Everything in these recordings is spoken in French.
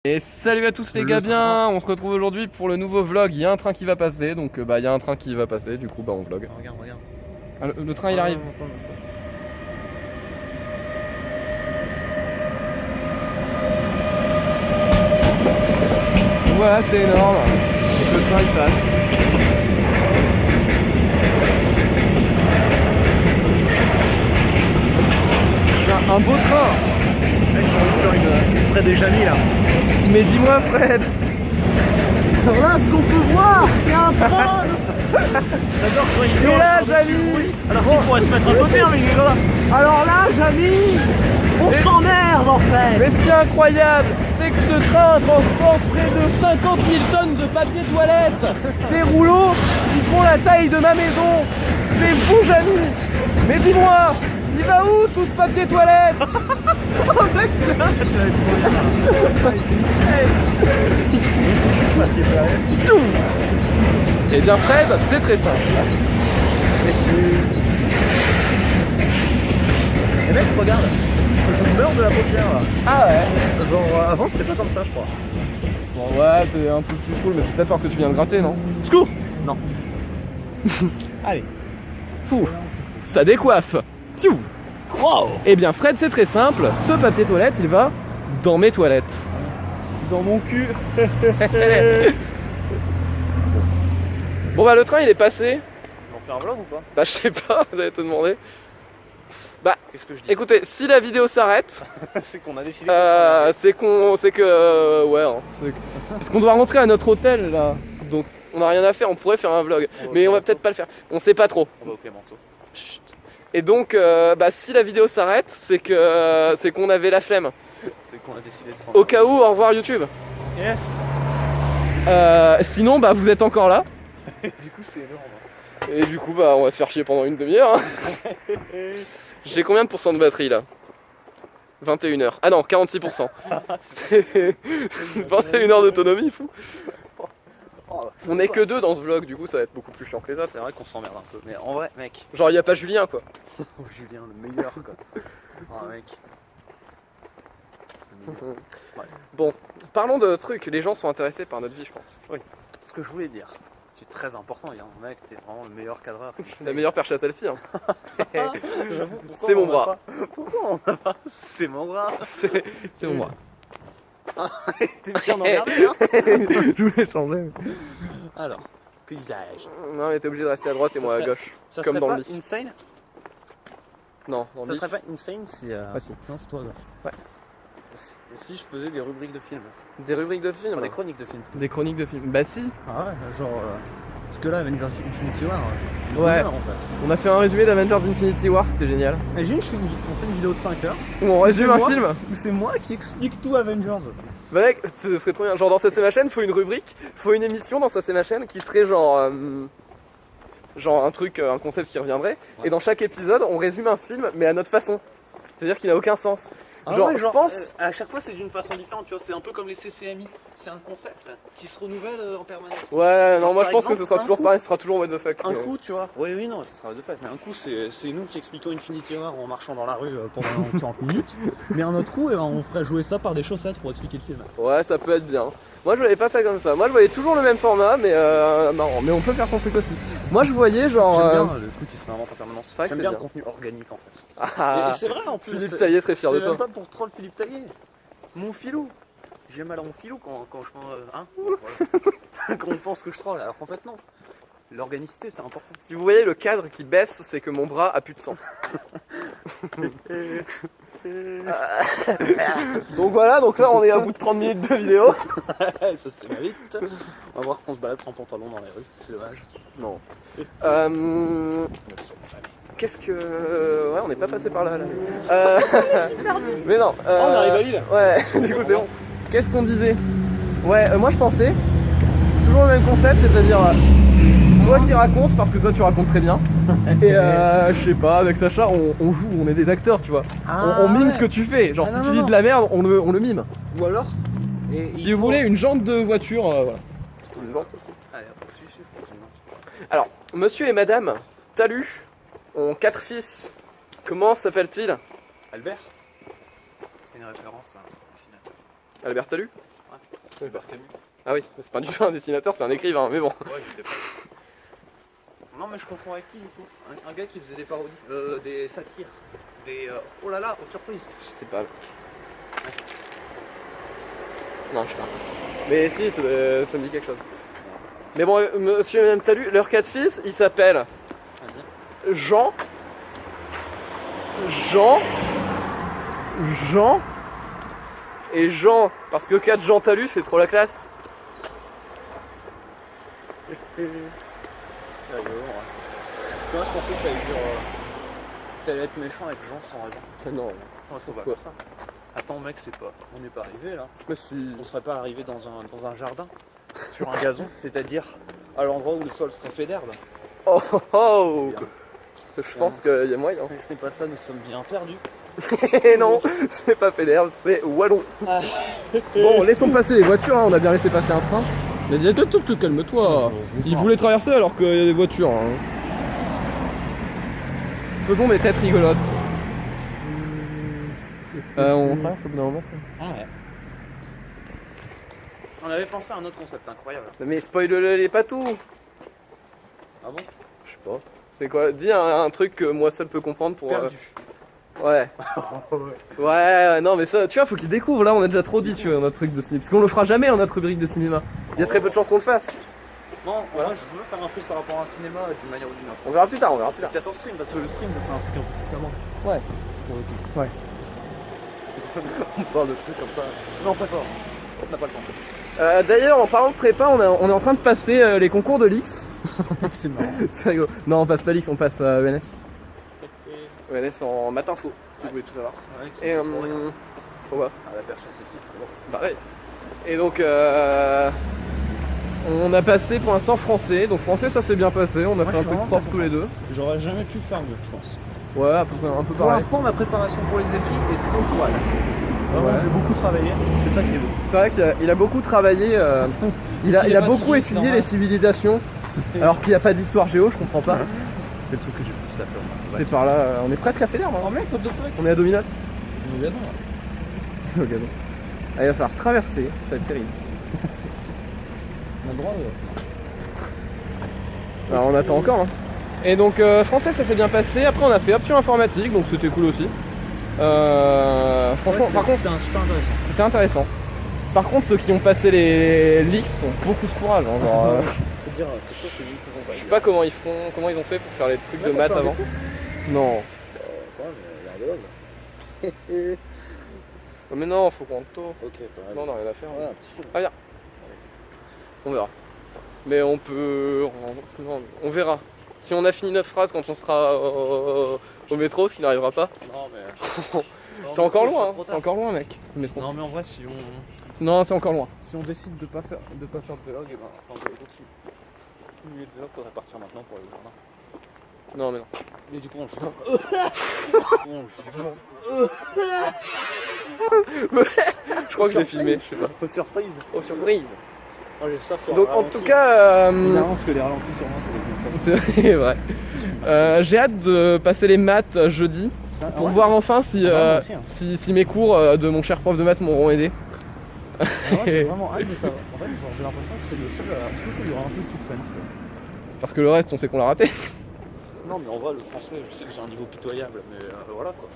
Et salut à tous les gars, bien, on se retrouve aujourd'hui pour le nouveau vlog. Il y a un train qui va passer, donc il y a un train qui va passer, du coup on vlog. Regarde. Ah, le train il arrive. Voilà, c'est énorme. Le train il passe. C'est un beau train. Fred et Jamy là. Mais dis-moi Fred. Alors là, ce qu'on peut voir, c'est un train. J'adore quand il Et hurle là, par-dessus Jamy. le bruit. Alors qu'il pourrait se mettre à côté, hein, mais il est là. Alors là, Jamy, on s'emmerde en fait. Mais ce qui est incroyable, c'est que ce train transporte près de 50 000 tonnes de papier toilette. Des rouleaux qui font la taille de ma maison. C'est fou, Jamy. Mais dis-moi, il va où tout ce papier toilette? Oh mec, tu vas être trop bien. Eh bien Fred, c'est très simple. Et mec, regarde, je meurs de la paupière là. Ah ouais. Genre avant c'était pas comme ça je crois. Bon ouais, t'es un peu plus cool, mais c'est peut-être parce que tu viens de gratter, non? Scoop. Non. Allez. Fou. Ça décoiffe. Piou. Wow. Eh bien Fred, c'est très simple. Ce papier toilette, il va dans mes toilettes. Dans mon cul. Bon bah le train il est passé. On fait un vlog ou pas? Bah je sais pas, j'allais te demander. Bah Qu'est-ce que je dis? écoutez, si la vidéo s'arrête, C'est qu'on a décidé de c'est que ouais, hein, parce qu'on doit rentrer à notre hôtel là, donc on n'a rien à faire. On pourrait faire un vlog, mais on va peut-être pas le faire. On sait pas trop. On va au Clémenceau. Chut. Et donc, si la vidéo s'arrête, c'est qu'on avait la flemme. C'est qu'on a décidé de faire Au cas où, au revoir YouTube. Yes. Sinon, vous êtes encore là. Du coup c'est énorme. Et du coup, on va se faire chier pendant une demi-heure. Hein. J'ai combien de pourcents de batterie là? 21h. Ah non, 46%. C'est 21 heures d'autonomie, fou. On est que deux dans ce vlog, du coup ça va être beaucoup plus chiant que les autres. C'est vrai qu'on s'emmerde un peu, mais en vrai, mec. Genre, il y a pas Julien quoi. Oh, Julien, le meilleur quoi. Oh, mec. Ouais. Bon, parlons de trucs. Les gens sont intéressés par notre vie, je pense. Oui. Ce que je voulais dire, c'est très important, mec, t'es vraiment le meilleur cadreur. C'est la meilleure perche à selfie. Hein. J'avoue, pourquoi C'est mon on en a bras. pas Pourquoi on a pas? C'est mon bras. C'est mon bras. T'es bien emmerdé, hein. Je voulais changer. Alors, paysage. Non, mais t'es obligé de rester à droite et Ça moi à serait- gauche. Ça Comme serait dans pas le lit. insane? Non, dans le Ça lit. serait pas insane si. Ah, si. Non, c'est toi à gauche. Ouais. Si je faisais des rubriques de films. Des rubriques de films. Enfin, des chroniques de films. Des chroniques de films. Bah si. Ah ouais, genre. Parce que là, Avengers Infinity War. Ouais. En fait. On a fait un résumé d'Avengers Infinity War, c'était génial. Imagine, on fait une vidéo de 5 heures. Où on résume C'est un moi. film. Où c'est moi qui explique tout Avengers. Bah mec, ce serait trop bien. Genre dans Ça c'est ma chaîne, faut une rubrique, faut une émission dans Ça c'est ma chaîne qui serait genre un truc, un concept qui reviendrait. Ouais. Et dans chaque épisode, on résume un film, mais à notre façon. C'est-à-dire qu'il n'a aucun sens. Ah genre, ouais, je pense. à chaque fois, c'est d'une façon différente, tu vois. C'est un peu comme les CCMI. C'est un concept qui se renouvelle en permanence. Ouais, non, Genre, moi par je pense que exemple, ce sera un toujours coup- pareil, ce sera toujours what the fuck. Un mais- coup, tu vois. Oui, non, ça sera de fait. Mais un coup, c'est nous qui expliquons Infinity War en marchant dans la rue pendant 40 minutes. Mais un autre coup, on ferait jouer ça par des chaussettes pour expliquer le film. Ouais, ça peut être bien. Moi je voyais pas ça comme ça. Moi je voyais toujours le même format, mais marrant. Mais on peut faire son truc aussi. Moi je voyais genre. J'aime bien le truc qui se réinvente en permanence. C'est vrai que J'aime c'est bien le bien. contenu organique en fait. Ah, Et c'est vrai en plus. Philippe Taillet serait fier de C'est toi. même pas pour troll Philippe Taillet. Mon filou. J'ai mal à mon filou quand je pense. Hein voilà. Quand on pense que je troll, alors qu'en fait non. L'organicité c'est important. Si vous voyez le cadre qui baisse, c'est que mon bras a plus de sang. Donc voilà, donc là on est à bout de 30 minutes de vidéo. Ça se va vite. On va voir qu'on se balade sans pantalon dans les rues, c'est dommage. Non. Ne le saurons jamais. Qu'est-ce que. Ouais, on n'est pas passé par là. Mais non. on arrive à Lille. Ouais, du coup c'est bon. Qu'est-ce qu'on disait? Ouais, moi je pensais. Toujours le même concept, c'est-à-dire. Toi qui racontes, parce que toi tu racontes très bien. Et je sais pas, avec Sacha, on joue, on est des acteurs, tu vois. On mime ouais. ce que tu fais. Genre Ah, si non, tu non, dis non. de la merde, on le mime. Ou alors Si vous voulez une jante de voiture, voilà. Une jante aussi. Allez, hop, je suis sûr. Alors, monsieur et madame Talus ont 4 fils. Comment s'appelle-t-il? Albert. C'est une référence à un dessinateur. Albert Talus? Ouais. Albert Camus. Ah oui, c'est pas du tout un dessinateur, c'est un écrivain, mais bon. Ouais, j'étais pas. Non, mais je confonds avec qui du coup un gars qui faisait des parodies, des satires, des. Oh là là, aux surprises. Je sais pas. Non, je sais pas. Mais si, ça me dit quelque chose. Mais bon, monsieur et madame Talus, leurs 4 fils, ils s'appellent Vas-y. Jean, et Jean, parce que 4 Jean Talus, c'est trop la classe. C'est rigolo, ouais. Moi, je pensais que t'allais dire. T'allais être méchant avec Jean sans raison. Non, Ouais, faut pas Pourquoi faire ça. Attends, mec, c'est pas. On n'est pas arrivé là. mais si. On serait pas arrivé dans un jardin, sur un gazon, c'est-à-dire à l'endroit où le sol serait fait d'herbe. Oh oh oh. Bien. Je pense qu'il y a moyen. Mais ce n'est pas ça, nous sommes bien perdus. Et non, c'est pas Fédère, c'est Wallon. Bon, laissons passer les voitures, hein. On a bien laissé passer un train. Il a dit tout, calme-toi. Il voulait traverser alors qu'il y a des voitures. Hein. Faisons des têtes rigolotes. On traverse au bout d'un moment. Ah ouais. On avait pensé à un autre concept incroyable. Mais spoil-le pas tout. Ah bon? Je sais pas. C'est quoi? Dis un truc que moi seul peux comprendre pour. Perdu. Ouais. Ouais, non mais ça, tu vois, faut qu'il découvre. Là, on a déjà trop dit, tu vois, notre truc de cinéma. Parce qu'on le fera jamais en notre rubrique de cinéma. Il y a très peu de chances qu'on le fasse. Non, voilà, je veux faire un truc par rapport à un cinéma d'une manière ou d'une autre. On verra plus tard, on verra plus tard. Peut-être en stream, parce que le stream, ça c'est un truc un peu plus savant. Ouais. Pour le coup. Ouais. On parle de trucs comme ça. Non, pas fort. On n'a pas le temps. D'ailleurs, en parlant de prépa, on est en train de passer les concours de l'X. C'est marrant. C'est rigolo. Non, on passe pas l'X, on passe ENS. ENS en maths info, si vous voulez tout savoir. Ouais, Et ouais, à la perche à ses fils, c'est bon. pareil. Et donc, on a passé pour l'instant français. Donc français, ça s'est bien passé. On a Moi, fait je un suis truc vraiment propre très tous les deux. J'aurais jamais pu faire mieux, je pense. Ouais, un peu Pour pareil. l'instant, ma préparation pour les écrits est au poil. Vraiment, Ouais. j'ai beaucoup travaillé. C'est ça qui est beau. C'est vrai qu'il a beaucoup travaillé. Il a beaucoup étudié les civilisations. Alors qu'il n'y a pas d'histoire géo, je comprends pas. C'est le truc que j'ai le plus à faire. C'est par là. On est presque à Fédère, Oh hein. mec, what the fuck? On est à Dominos. Au gazon là. C'est au gazon. Ah, il va falloir traverser, ça va être terrible. On a le droit de. Alors on attend encore. Hein. Et donc français ça s'est bien passé. Après on a fait option informatique, donc c'était cool aussi. Franchement, par contre c'était un super intéressant. c'était intéressant. Par contre ceux qui ont passé les leaks ont beaucoup ce courage. Hein, genre, C'est dire quelque chose que nous ne faisons pas. je sais pas comment ils ont fait pour faire les trucs de maths avant. Non. Quoi, l'air de l'homme. Oh, mais non, faut qu'on tôt. Ok, t'as raison. Non, non, rien à faire. Ouais, un petit film. Ah, viens. On verra. Mais on peut. Non, on verra. Si on a fini notre phrase quand on sera au métro, ce qui n'arrivera pas. Non, mais. C'est encore loin, hein. C'est encore loin, mec. Le métro. Non, mais en vrai, si on. Non, c'est encore loin. Si on décide de pas faire de vlog, et ben, enfin, de continuer le vlog, faudrait partir maintenant pour aller au jardin. Non, mais non. Et du coup, on le fait. On le fait. Je crois que je l'ai filmé, je sais pas. Aux surprises. Oh, surprise. Oh, j'espère qu'il y Donc, aura en ralenti. tout cas. Évidemment, parce que les ralentis sur moi, c'est les C'est vrai. J'ai hâte de passer les maths jeudi pour voir enfin si, moi aussi, hein. si mes cours de mon cher prof de maths m'auront aidé. J'ai vraiment hâte de savoir. En fait, genre, j'ai l'impression que c'est le seul truc où il y aura un peu de suspense. Parce que le reste, on sait qu'on l'a raté. Non, mais en vrai, le français, je sais que j'ai un niveau pitoyable, mais voilà quoi.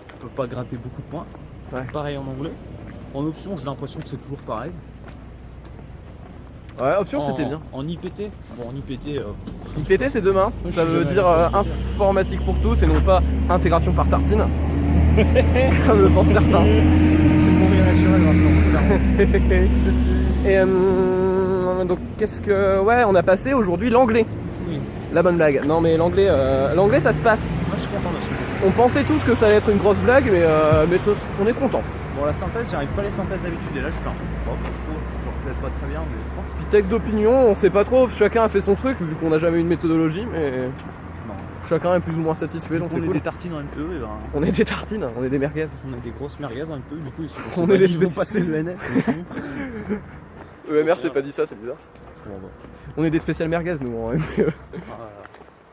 Je peux pas gratter beaucoup de points. Ouais. Pareil en anglais. En option, j'ai l'impression que c'est toujours pareil. Ouais, option, c'était bien. En IPT, bon, en IPT, IPT, c'est demain. Oui, Ça je veut suis dire jamais allé. informatique pour tous et non pas intégration par tartine. Comme le pensent certains. c'est mon bien naturel maintenant. Et donc, qu'est-ce que. Ouais, on a passé aujourd'hui l'anglais. Oui. La bonne blague. Non, mais l'anglais, ça se passe. Moi, je suis content de ce sujet. On pensait tous que ça allait être une grosse blague, mais on est content. Bon, la synthèse, j'arrive pas les synthèses d'habitude, et là, je fais un peu propre, je trouve. Genre, peut-être pas très bien, mais bon. Puis texte d'opinion, on sait pas trop, chacun a fait son truc, vu qu'on n'a jamais eu de méthodologie, mais Non. chacun est plus ou moins satisfait, donc c'est On est cool. des tartines en MPE, et ben, On est des tartines, on est des merguez. on a des grosses merguez en MPE, du coup, ils sont On est des ils vont spécialistes. passer le NS. EMR, c'est pas dit ça, c'est bizarre. On est des spéciales merguez, nous, en MPE.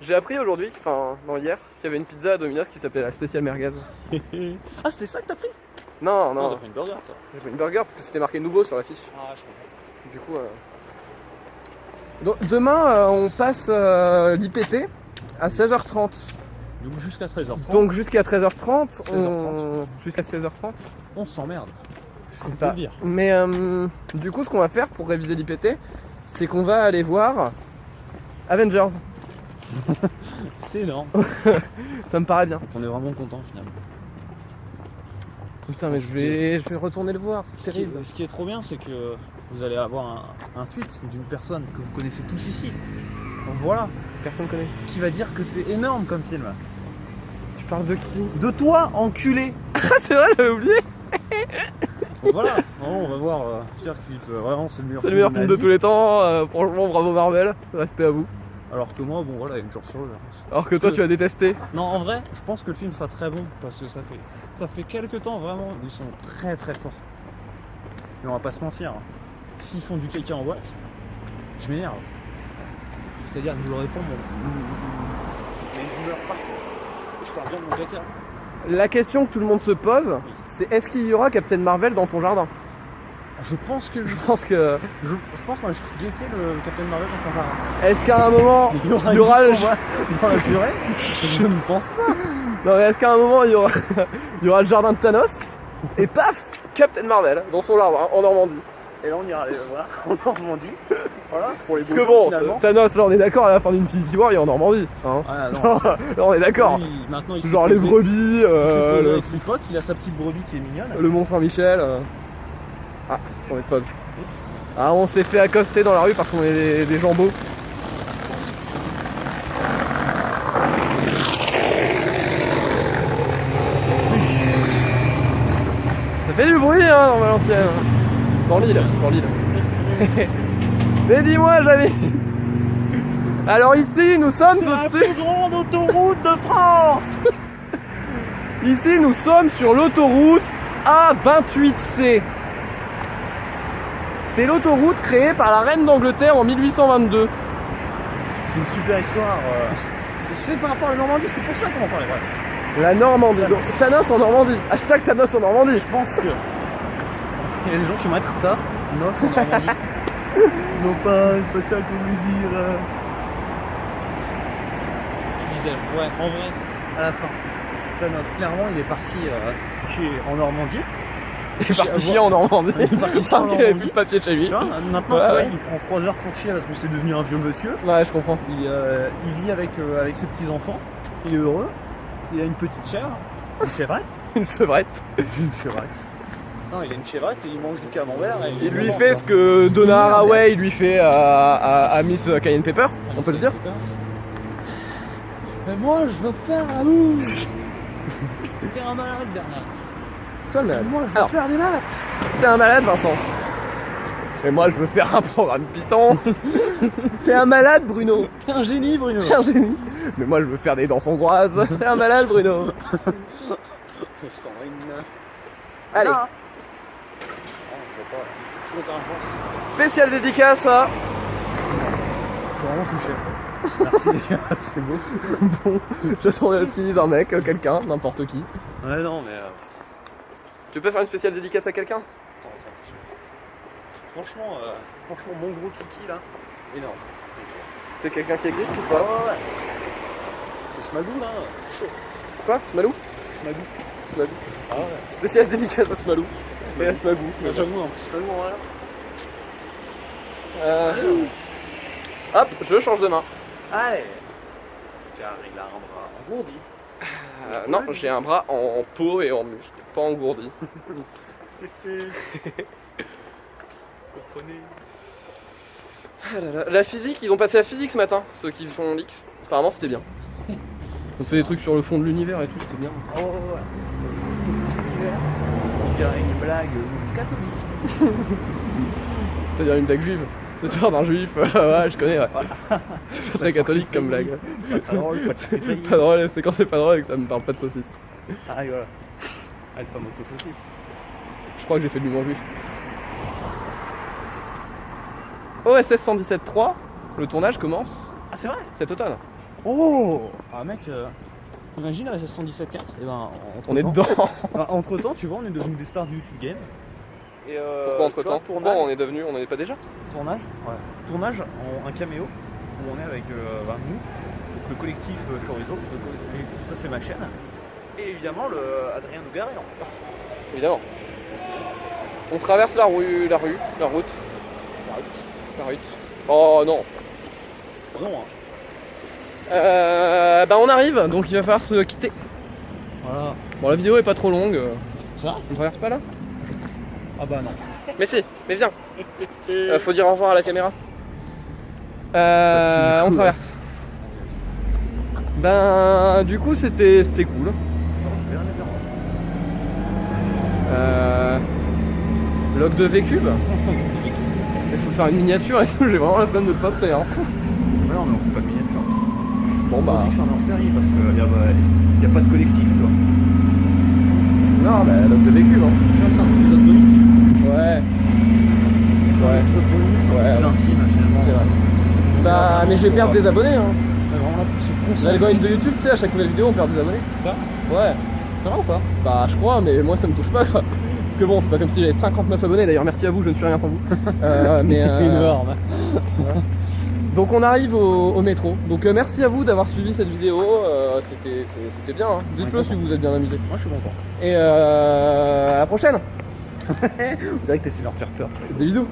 J'ai appris aujourd'hui, enfin, non, hier, qu'il y avait une pizza à Domino's qui s'appelait la spéciale merguez. Ah, c'était ça que t'as pris? Non, Non, non. t'as pris une burger, toi. J'ai pris une burger parce que c'était marqué nouveau sur l'affiche. Ah, je comprends. Du coup. Donc, demain, on passe l'IPT à 16h30. Donc jusqu'à 13h30, Donc jusqu'à 13h30. 16h30. Jusqu'à 16h30. on s'emmerde. Je On sais peut pas. le dire. Mais du coup, ce qu'on va faire pour réviser l'IPT, c'est qu'on va aller voir Avengers. C'est énorme. Ça me paraît bien. On est vraiment content finalement. Putain, mais je vais retourner le voir, c'est terrible. Ce qui est trop bien, c'est que vous allez avoir un tweet d'une personne que vous connaissez tous ici. Donc voilà, Personne connaît. qui va dire que c'est énorme comme film. Tu parles de qui? De toi, enculé. Ah, c'est vrai, j'avais oublié. Donc voilà, on va voir Circuit, vraiment c'est le meilleur C'est le meilleur de film ma de vie. tous les temps. Franchement, bravo Marvel. Respect à vous. Alors que moi, bon voilà, une chance sur deux. Alors que toi, tu as détesté. Non, en vrai, je pense que le film sera très bon parce que ça fait quelques temps vraiment où ils sont très très forts. Mais on va pas se mentir, hein. S'ils font du caca en boîte, je m'énerve. C'est-à-dire que je leur réponds les humeurs partout. Je parle bien de mon caca. La question que tout le monde se pose, c'est est-ce qu'il y aura Captain Marvel dans ton jardin? Je pense que Je pense que. je pense qu'on va juste guetter le Captain Marvel dans son jardin. Est-ce qu'à un moment, il y aura une le. bouton dans la purée. Je ne pense pas. Non, mais est-ce qu'à un moment, il y aura, il y aura le jardin de Thanos et paf, Captain Marvel dans son jardin en Normandie. Et là on ira aller le voir en Normandie. Voilà, pour les Parce beaux que jours, bon, finalement. Thanos, là on est d'accord, à la fin d'Infinity War, il est en Normandie. Hein. Ah non. Genre, là on est d'accord. Lui, maintenant, il s'est Genre les posé- brebis, il s'est posé le, avec ses potes, il a sa petite brebis qui est mignonne. le Mont Saint-Michel. Ah, attendez, pause. Ah, on s'est fait accoster dans la rue parce qu'on est des jambos. Ça fait du bruit hein, dans Valenciennes. Dans l'île, dans l'île. Mais dis-moi, j'avais. Alors ici, nous sommes au-dessus. grande autoroute de France. Ici, nous sommes sur l'autoroute A28C. C'est l'autoroute créée par la reine d'Angleterre en 1822. C'est une super histoire. C'est par rapport à la Normandie, c'est pour ça qu'on en parlait. Bref. La Normandie. Donc, Thanos en Normandie. Hashtag Thanos en Normandie. Je pense que. Il y a des gens qui vont être Thanos en Normandie. Non pas, c'est pas ça qu'on veut dire. Je disais, ouais, en vrai, à la fin, Thanos, clairement, il est parti en Normandie. Il est parti chier en Normandie. Il est parti chier en Il avait Normandie. plus de papier de chez lui. Tu vois, maintenant, Ouais, ouais. il prend 3 heures pour chier parce que c'est devenu un vieux monsieur. Ouais, je comprends. Il vit avec ses petits-enfants. Il est heureux. Il a une petite chèvre. Une chevrette. Une sevrette. Une chevrette. Non, il a une chevrette et il mange du camembert. Et Il lui fait ce que Donna Haraway lui fait à Miss Cayenne Pepper, on peut le dire. Mais moi, je veux faire la mouche. T'es un malade, Bernard. C'est toi le malade. Moi, je veux Alors. faire des maths. T'es un malade, Vincent. Et moi, je veux faire un programme Python. T'es un malade, Bruno. T'es un génie, Bruno. T'es un génie. Mais moi, je veux faire des danses hongroises. T'es un malade, Bruno. Allez, Ah. Oh, je sais pas. Contingence. spéciale dédicace à. Je suis vraiment touché. Merci les gars, c'est beau. Bon, j'attendais à ce qu'ils disent un mec, quelqu'un, n'importe qui. Ouais, non, mais. Tu peux faire une spéciale dédicace à quelqu'un? Franchement, mon gros kiki là, énorme. C'est quelqu'un qui existe ou Ouais, pas? ouais. C'est Smadou là, chaud. Quoi? Smalou? Smadou. Smalou. Ah ouais. Spéciale dédicace à Smalou. Et à Smagou. J'avoue, un petit Smadou en vrai là. Hop, je change de main. Allez. Car il a un bras engourdi. Non, j'ai un bras en peau et en muscle, pas engourdi. Ah là là, la physique, ils ont passé la physique ce matin, ceux qui font l'X. Apparemment c'était bien. On fait des trucs sur le fond de l'univers et tout, c'était bien. Oh ouais. On dirait une blague catholique. C'est-à-dire une blague juive. C'est sort d'un juif, ouais je connais, ouais. C'est pas très catholique comme blague. Pas drôle, pas de secrétaire. Pas drôle, c'est quand c'est pas drôle et que ça me parle pas de saucisse. Ah et voilà. Ah le fameux saucisse. Je crois que j'ai fait de l'humour juif. OSS 117.3, le tournage commence Ah c'est vrai. cet automne. Oh. Ah mec, Imagine la 117.4. Et ben, On est dedans. Entre temps, tu vois, on est devenu des stars du YouTube Game. Et Pourquoi entre tu vois, temps? Pourquoi on est devenu? On n'est pas déjà? Tournage, ouais. Tournage en un caméo où on est avec nous, donc le collectif Chorizo. Le collectif, ça c'est ma chaîne. Et évidemment le Adrien Nougarian. Évidemment. On traverse la route. La route. Oh non. Non, hein. Bah on arrive, donc il va falloir se quitter. Voilà. Bon, la vidéo est pas trop longue. Ça? On traverse pas là? Ah bah non. Mais si, mais viens. Faut dire au revoir à la caméra. On traverse. Ben du coup c'était cool. Ça, c'est bien les Log de V-Cube. Il faut faire une miniature et tout, j'ai vraiment la peine de poster. Hein. Ouais, non, mais on fait pas de miniature. Bon bah. On dit que c'est en série parce qu'il n'y a pas de collectif, tu vois. Non, mais log de V-Cube. Hein. Tu vois, c'est un épisode bonus. Ouais. C'est un épisode bonus, Ouais, plus intime finalement. C'est vrai. Bah, mais je vais perdre des abonnés. Hein. On est vraiment là pour se concentrer. L'algorithme de YouTube, tu sais, à chaque nouvelle vidéo, on perd des abonnés. Ça? Ouais. C'est vrai ou pas? Bah, je crois, mais moi ça me touche pas quoi. Parce que bon, c'est pas comme si j'avais 59 abonnés, d'ailleurs, merci à vous, je ne suis rien sans vous. Énorme. Donc, on arrive au métro. Donc, merci à vous d'avoir suivi cette vidéo. C'était bien. Hein. Dites-le si vous êtes bien amusé. Moi je suis content. Et à la prochaine. On dirait que t'essaies de leur faire peur. Des bisous.